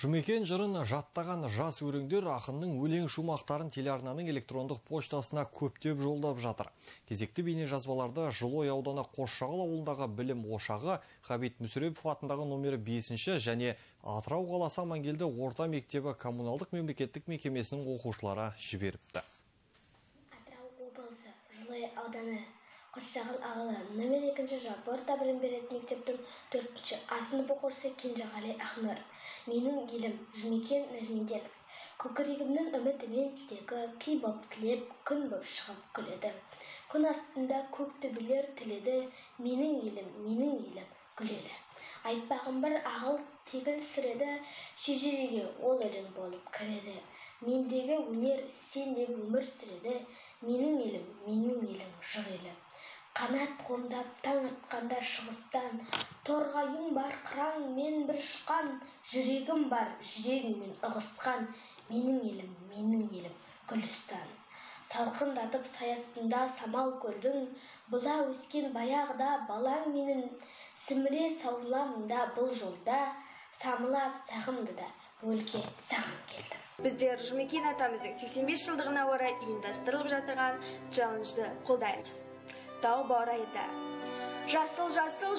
Жұмекен жырын жаттаған жас өреңдер ақынның өлең шумақтарын телеарнаның электрондық поштасына көптеп жолдап жатыр. Кезекті бейне жазбаларды Жылой ауданы Қосшағыл ауылындағы білім ошағы Ғабит Мүсірепов атындағы номері 5 және Атырау қаласы Амангелді орта мектебі коммуналдық мемлекеттік мекемесінің оқушылары жіберіпті. Атырау облысы Жылой ауданы Қосшағыл ауылы номер 2 жалпы орта білім беретін мектептің 4 А сынып оқушысы Кенжеғали Ахмыр. Менің елім Жұмекен Нәжмеденов. Көкірегімнің үмітімен тілегі кей боп тілеп, күн боп шығып күледі. Күн астында көк төбелер тіледі, менің елім гүлелі. Айтпағым бір ағыл тегіл сіреді, шежіреге ол өлең болып кіреді. Мендегі өнер сенде өмір сүреді, менің елім жыр елі. Қанат қомдап таң атқанда шығыстан, торғайың бар қыран мен бір ұшқан, жүрегім бар жүрегіңмен ұғысқан, менің елім Гүлістан. Салқындатып саясында самал көлдің, бұла өскен баяғыда балаң менің, сіміре сауыламында бұл жолда, самылап сағымды да өлке саған келдім. Біздер Жұмекен атамыздың 85 жылдығына орай ұйымдастырылып жатырған челленджді қолдаймыз. Тау баурайда. Жасыл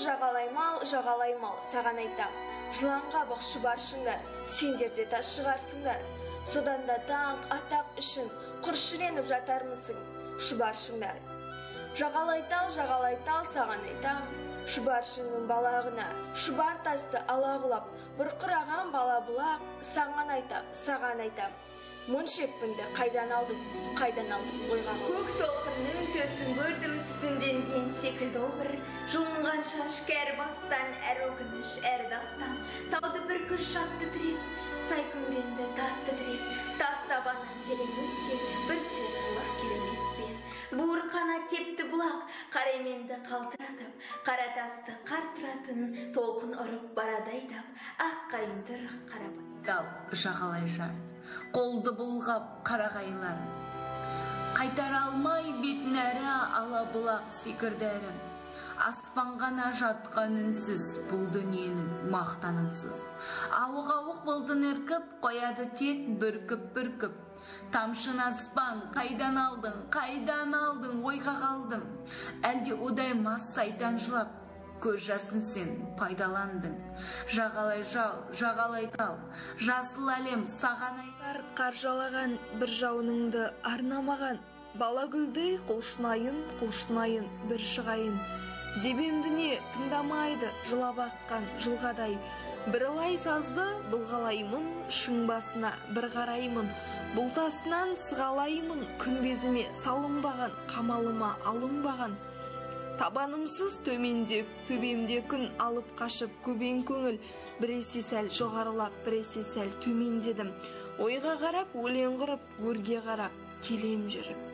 жағалаймал, саған айтам. Жыланға бақ шұбаршыңдар, сендерде тас шығарсыңдар. Содан да таң атақ үшін құршыленіп жатармысың, шұбаршыңдар. Жағалайтал, саған айтам. Шұбаршыңның балағына, шұбар тасты алағылап, бұрқыраған бала бұлақ, саған айтам. Мұншекпінді қайдан алдым ойға. Көк толқынның төсін көрдім, түтінденген секілді бір, жұлынған шаш кәрі бастан, әр өкініш, әр дастан. Тауды бір күш шатты тіреп, сай күмбенді тасты тіреп, тас табанын терең өтсе, бір сер бұлақ кереметпен. Буыр қана тепті бұлақ, қарайменді қалтыратып, қара тасты қартыратын, толқын ұрып барадайдап, ақ қайындар қарап. Дал жағалай жар, қолды бұлғап қарағайлар. Қайтар алмай бетін әрі ала бұлақ секірдәрі. Аспан ғана жатқан үнсіз, бұл дүниенің мақтанынсыз. Ауық бұлтын үркіп, қояды тек бүркіп. Тамшын аспан, қайдан алдың, ойға қалдым. Әлде одай мас сайдан жылап, көз жасын сен пайдаландың. Жағалай тал, жасыл әлем саған айтар. Қар жалаған бір жауыныңды арнамаған, бала гүлдей құлшынайын, бір шығайын. Дебем дүние тыңдамайды, жылап аққан жылғадай. Бір лай сазды бұлғалаймын, шың басына бір қараймын. Бұлтасынан сығалаймын, күнбезіме салынбаған, қамалыма алынбаған. Табанымсыз төбемде күн алып қашып көбең көңіл, біресе сәл жоғарылап, біресе сәл төмендедім. Ойға қарап, өлең құрып, өрге қарап, келем жүріп.